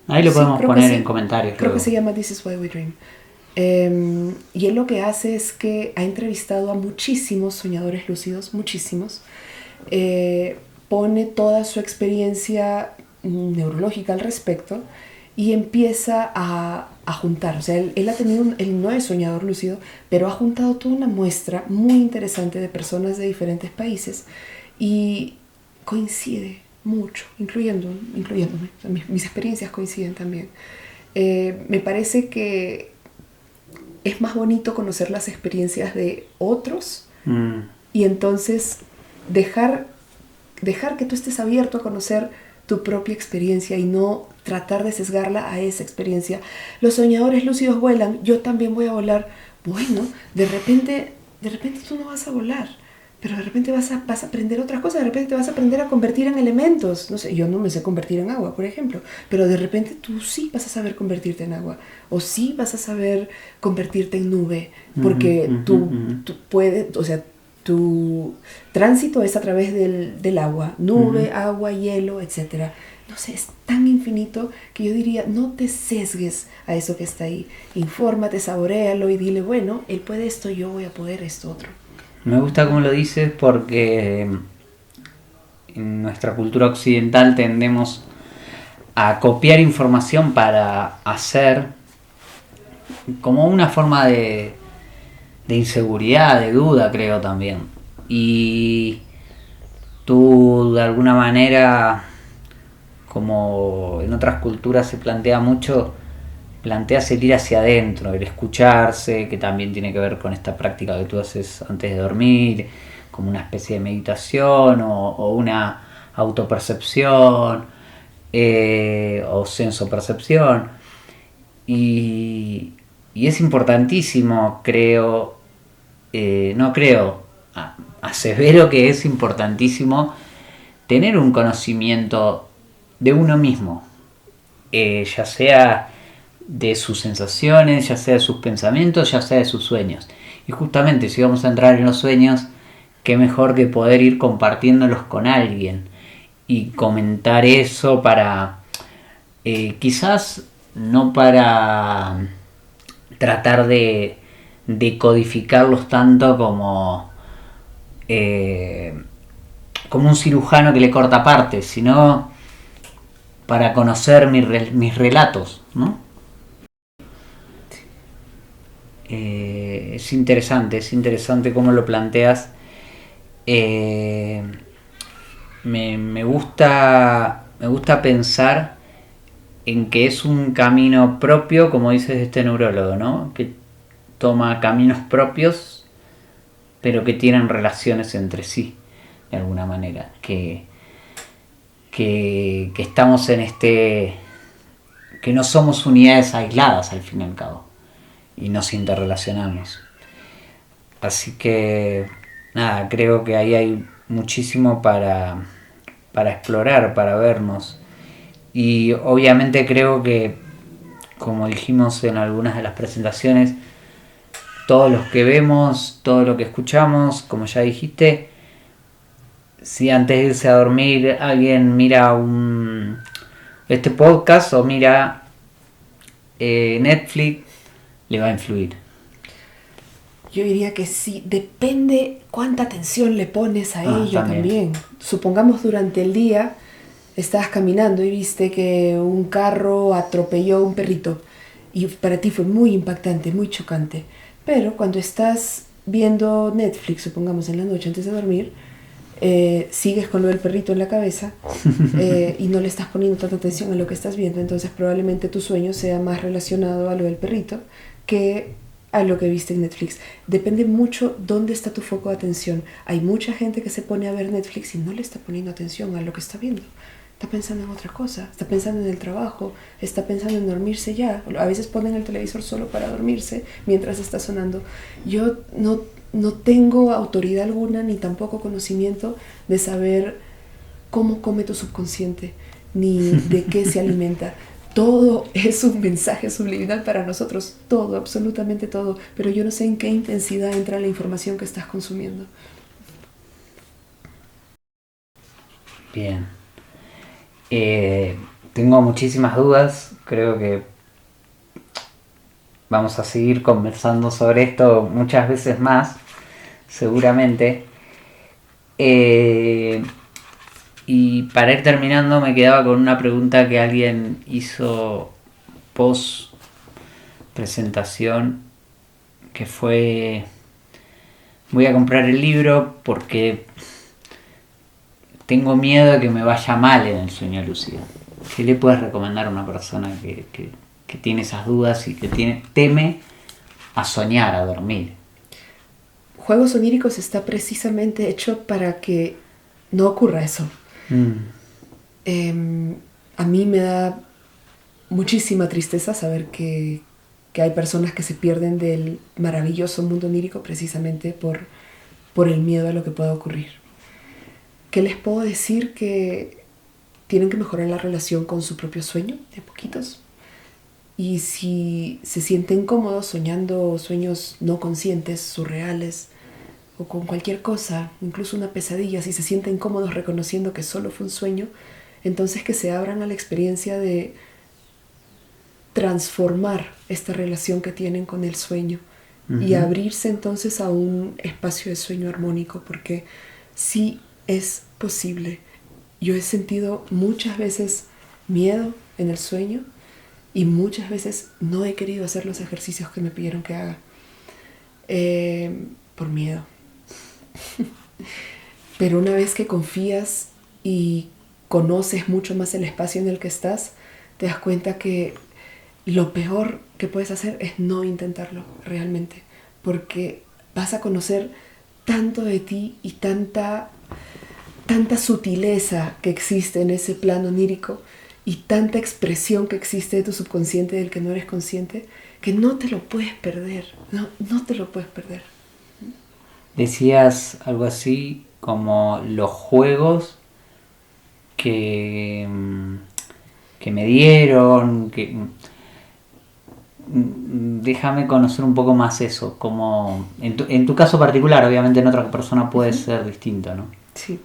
Ahí lo podemos creo que poner sí. en comentarios. Creo luego. que se llama This is Why We Dream. Y él lo que hace es que ha entrevistado a muchísimos soñadores lúcidos, muchísimos. Pone toda su experiencia neurológica al respecto y empieza a juntar. O sea, él ha tenido, él no es soñador lúcido, pero ha juntado toda una muestra muy interesante de personas de diferentes países y coincide mucho, incluyéndome. O sea, mis experiencias coinciden también. Me parece que es más bonito conocer las experiencias de otros y entonces dejar que tú estés abierto a conocer tu propia experiencia y no tratar de sesgarla a esa experiencia. Los soñadores lúcidos vuelan, yo también voy a volar. Bueno, de repente tú no vas a volar, pero de repente vas a aprender otras cosas, de repente te vas a aprender a convertir en elementos. No sé, yo no me sé convertir en agua, por ejemplo, pero de repente tú sí vas a saber convertirte en agua, o sí vas a saber convertirte en nube, porque tú puedes, o sea, tu tránsito es a través del agua, nube, agua, hielo, etc. No sé, es tan infinito que yo diría, no te sesgues a eso que está ahí. Infórmate, saboréalo y dile, bueno, él puede esto, yo voy a poder esto otro. Me gusta cómo lo dices porque en nuestra cultura occidental tendemos a copiar información para hacer como una forma de inseguridad, de duda, creo también. Y tú de alguna manera, como en otras culturas se plantea mucho, planteas el ir hacia adentro, el escucharse, que también tiene que ver con esta práctica que tú haces antes de dormir, como una especie de meditación o una autopercepción o sensopercepción. Y es importantísimo, asevero que es importantísimo tener un conocimiento de uno mismo, ya sea de sus sensaciones, ya sea de sus pensamientos, ya sea de sus sueños. Y justamente si vamos a entrar en los sueños, qué mejor que poder ir compartiéndolos con alguien y comentar eso para, quizás no para tratar de codificarlos tanto como un cirujano que le corta partes, sino para conocer mis relatos, ¿no? Es interesante cómo lo planteas. Me gusta pensar en que es un camino propio, como dices este neurólogo, ¿no? Que toma caminos propios, pero que tienen relaciones entre sí, de alguna manera. Que estamos en que no somos unidades aisladas al fin y al cabo, y nos interrelacionamos. Así que, nada, creo que ahí hay muchísimo para explorar, para vernos. Y obviamente creo que, como dijimos en algunas de las presentaciones, todos los que vemos, todo lo que escuchamos, como ya dijiste, si antes de irse a dormir alguien mira este podcast o mira Netflix, le va a influir. Yo diría que sí, depende cuánta atención le pones a ello también. Supongamos durante el día estabas caminando y viste que un carro atropelló a un perrito y para ti fue muy impactante, muy chocante. Pero cuando estás viendo Netflix, supongamos en la noche antes de dormir, sigues con lo del perrito en la cabeza y no le estás poniendo tanta atención a lo que estás viendo, entonces probablemente tu sueño sea más relacionado a lo del perrito que a lo que viste en Netflix. Depende mucho dónde está tu foco de atención. Hay mucha gente que se pone a ver Netflix y no le está poniendo atención a lo que está viendo. Está pensando en otra cosa, está pensando en el trabajo, está pensando en dormirse ya. A veces ponen el televisor solo para dormirse mientras está sonando. Yo no tengo autoridad alguna ni tampoco conocimiento de saber cómo come tu subconsciente ni de qué se alimenta. Todo es un mensaje subliminal para nosotros, todo, absolutamente todo, pero yo no sé en qué intensidad entra la información que estás consumiendo. Bien. Tengo muchísimas dudas, creo que vamos a seguir conversando sobre esto muchas veces más, seguramente. Y para ir terminando me quedaba con una pregunta que alguien hizo post presentación, que fue: voy a comprar el libro porque tengo miedo de que me vaya mal en el sueño lúcido. ¿Qué le puedes recomendar a una persona que tiene esas dudas y que teme a soñar, a dormir? Juegos oníricos está precisamente hecho para que no ocurra eso. A mí me da muchísima tristeza saber que hay personas que se pierden del maravilloso mundo onírico precisamente por el miedo a lo que pueda ocurrir. ¿Qué les puedo decir? Que tienen que mejorar la relación con su propio sueño, de a poquitos. Y si se sienten cómodos soñando sueños no conscientes, surreales, o con cualquier cosa, incluso una pesadilla, si se sienten cómodos reconociendo que solo fue un sueño, entonces que se abran a la experiencia de transformar esta relación que tienen con el sueño y abrirse entonces a un espacio de sueño armónico, porque sí es posible. Yo he sentido muchas veces miedo en el sueño y muchas veces no he querido hacer los ejercicios que me pidieron que haga por miedo. Pero una vez que confías y conoces mucho más el espacio en el que estás, te das cuenta que lo peor que puedes hacer es no intentarlo realmente, porque vas a conocer tanto de ti y tanta sutileza que existe en ese plano onírico y tanta expresión que existe de tu subconsciente del que no eres consciente, que no te lo puedes perder, no te lo puedes perder. Decías algo así como los juegos que me dieron, déjame conocer un poco más eso, como en tu caso particular, obviamente en otra persona puede ser distinto, ¿no? Sí.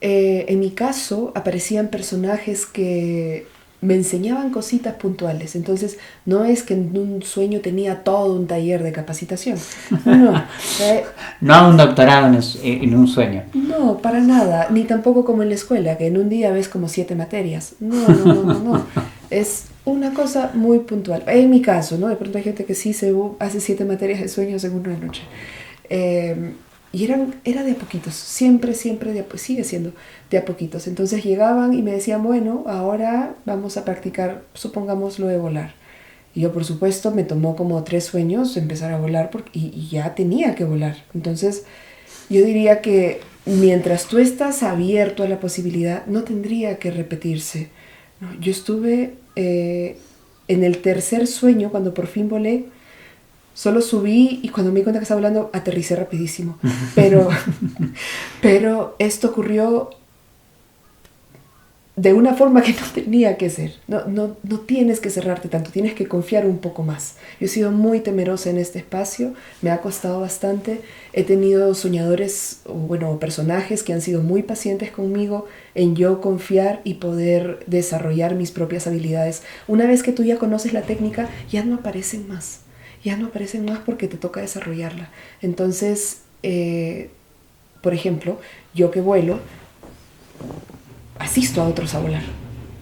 En mi caso aparecían personajes que me enseñaban cositas puntuales. Entonces no es que en un sueño tenía todo un taller de capacitación. No. No hago un doctorado en un sueño. No, para nada. Ni tampoco como en la escuela, que en un día ves como 7 materias. No. Es una cosa muy puntual. En mi caso, ¿no? De pronto hay gente que sí hace 7 materias de sueños en una noche. Y era de a poquitos, siempre sigue siendo de a poquitos. Entonces llegaban y me decían, bueno, ahora vamos a practicar, supongamos, lo de volar. Y yo, por supuesto, me tomó como 3 sueños empezar a volar y ya tenía que volar. Entonces, yo diría que mientras tú estás abierto a la posibilidad, no tendría que repetirse, ¿no? Yo estuve en el tercer sueño, cuando por fin volé. Solo subí y cuando me di cuenta que estaba volando, aterricé rapidísimo. Pero esto ocurrió de una forma que no tenía que ser. No tienes que cerrarte tanto, tienes que confiar un poco más. Yo he sido muy temerosa en este espacio, me ha costado bastante. He tenido soñadores, personajes que han sido muy pacientes conmigo en yo confiar y poder desarrollar mis propias habilidades. Una vez que tú ya conoces la técnica, ya no aparecen más. Porque te toca desarrollarla. Entonces, por ejemplo, yo que vuelo, asisto a otros a volar.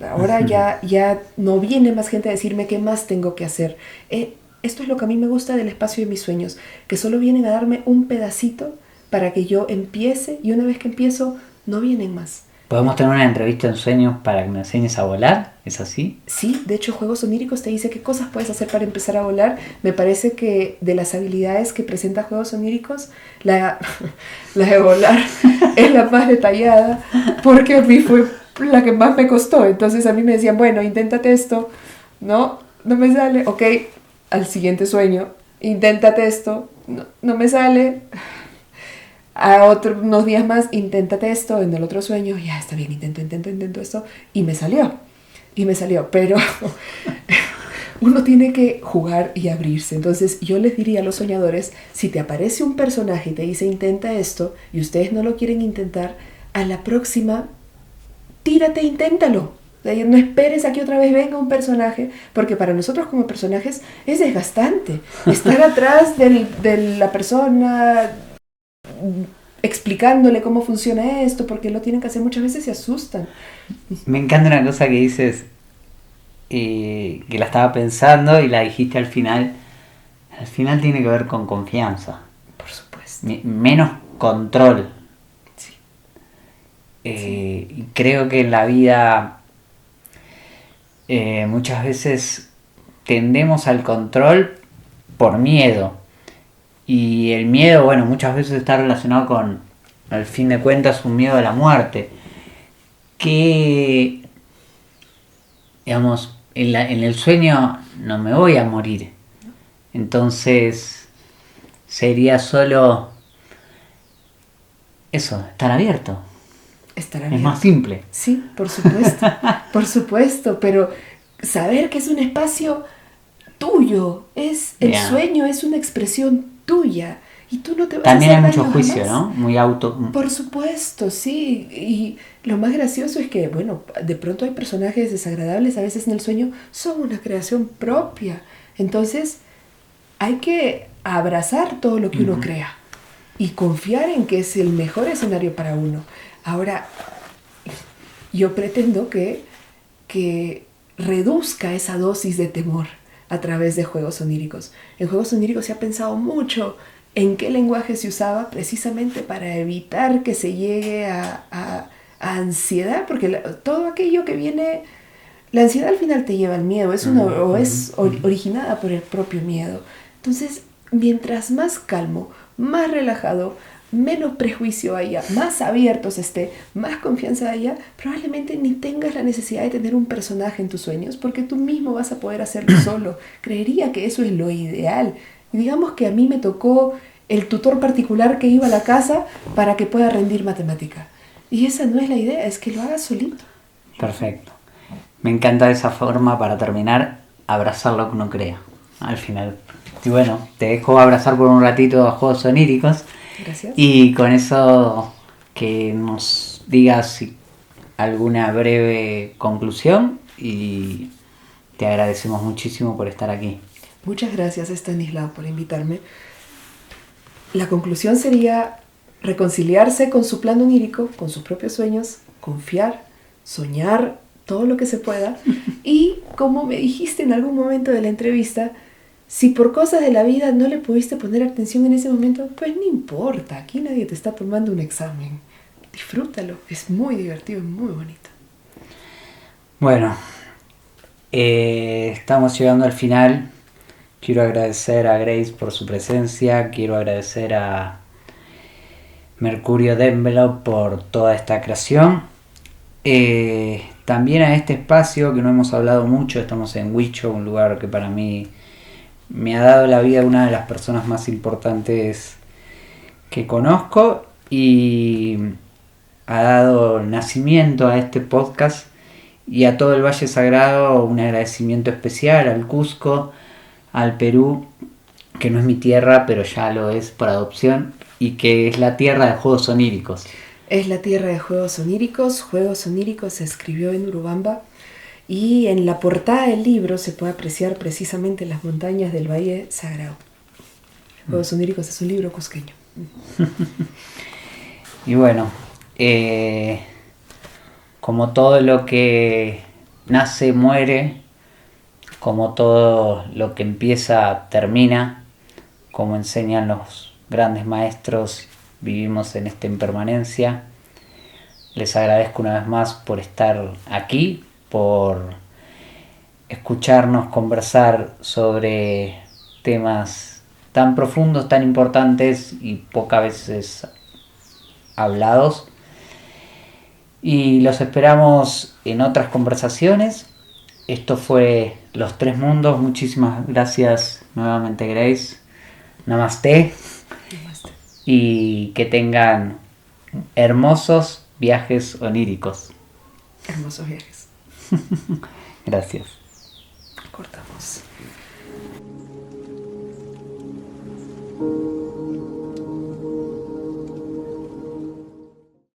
Ahora ya no viene más gente a decirme qué más tengo que hacer. Esto es lo que a mí me gusta del espacio de mis sueños, que solo vienen a darme un pedacito para que yo empiece, y una vez que empiezo, no vienen más. ¿Podemos tener una entrevista en sueños para que me enseñes a volar? ¿Es así? Sí, de hecho, Juegos Oníricos te dice qué cosas puedes hacer para empezar a volar. Me parece que de las habilidades que presenta Juegos Oníricos, la, la de volar es la más detallada, porque a mí fue la que más me costó. Entonces a mí me decían, bueno, inténtate esto, ¿no? No me sale, ok, al siguiente sueño, inténtate esto, no, no me sale. A unos días más, inténtate esto, en el otro sueño, ya está bien, intento esto, y me salió, pero uno tiene que jugar y abrirse. Entonces yo les diría a los soñadores, si te aparece un personaje y te dice intenta esto, y ustedes no lo quieren intentar, a la próxima, tírate, inténtalo. O sea, no esperes a que otra vez venga un personaje, porque para nosotros como personajes es desgastante. Estar atrás de la persona explicándole cómo funciona esto, porque lo tienen que hacer muchas veces, se asustan. Me encanta una cosa que dices, que la estaba pensando y la dijiste al final. Al final tiene que ver con confianza. Por supuesto. Menos control. Sí. Y creo que en la vida muchas veces tendemos al control por miedo. Y el miedo, bueno, muchas veces está relacionado con, al fin de cuentas, un miedo a la muerte. Que, digamos, en el sueño no me voy a morir. Entonces, sería solo eso, estar abierto. Estar Es abierto. más simple. Sí, por supuesto, pero saber que es un espacio tuyo, el Yeah. sueño es una expresión tuya y tú no te vas También a hay hacer mucho daño juicio, jamás. ¿no? Muy auto. Por supuesto, sí. Y lo más gracioso es que, bueno, de pronto hay personajes desagradables a veces en el sueño, son una creación propia. Entonces, hay que abrazar todo lo que uno crea y confiar en que es el mejor escenario para uno. Ahora, yo pretendo que reduzca esa dosis de temor a través de juegos oníricos. En juegos oníricos se ha pensado mucho en qué lenguaje se usaba precisamente para evitar que se llegue a ansiedad, porque todo aquello que viene, la ansiedad al final te lleva al miedo, o es originada por el propio miedo. Entonces, mientras más calmo, más relajado, menos prejuicio haya, más abiertos esté, más confianza haya, probablemente ni tengas la necesidad de tener un personaje en tus sueños, porque tú mismo vas a poder hacerlo solo. Creería que eso es lo ideal. Digamos que a mí me tocó el tutor particular que iba a la casa para que pueda rendir matemática. Y esa no es la idea, es que lo hagas solito. Perfecto. Me encanta esa forma para terminar, abrazar lo que uno crea. Al final. Y bueno, te dejo abrazar por un ratito a juegos oníricos. Gracias. Y con eso que nos digas alguna breve conclusión y te agradecemos muchísimo por estar aquí. Muchas gracias, Stanislao, por invitarme. La conclusión sería reconciliarse con su plan onírico, con sus propios sueños, confiar, soñar todo lo que se pueda y, como me dijiste en algún momento de la entrevista, si por cosas de la vida no le pudiste poner atención en ese momento, pues no importa, aquí nadie te está tomando un examen. Disfrútalo, es muy divertido y muy bonito. Bueno, estamos llegando al final. Quiero agradecer a Grace por su presencia, quiero agradecer a Mercurio Denvelo por toda esta creación. También a este espacio que no hemos hablado mucho, estamos en Huicho, un lugar que para mí me ha dado la vida de una de las personas más importantes que conozco y ha dado nacimiento a este podcast y a todo el Valle Sagrado un agradecimiento especial, al Cusco, al Perú, que no es mi tierra pero ya lo es por adopción y que es la tierra de juegos oníricos. Es la tierra de Juegos Oníricos. Juegos Oníricos se escribió en Urubamba y en la portada del libro se puede apreciar precisamente las montañas del Valle Sagrado. Juegos Oníricos es un libro cusqueño. Y bueno, como todo lo que nace muere, como todo lo que empieza termina, como enseñan los grandes maestros, vivimos en esta impermanencia. Les agradezco una vez más por estar aquí, por escucharnos conversar sobre temas tan profundos, tan importantes y pocas veces hablados. Y los esperamos en otras conversaciones. Esto fue Los Tres Mundos. Muchísimas gracias nuevamente, Grace. Namaste. Namaste. Y que tengan hermosos viajes oníricos. Hermosos viajes. Gracias. Cortamos.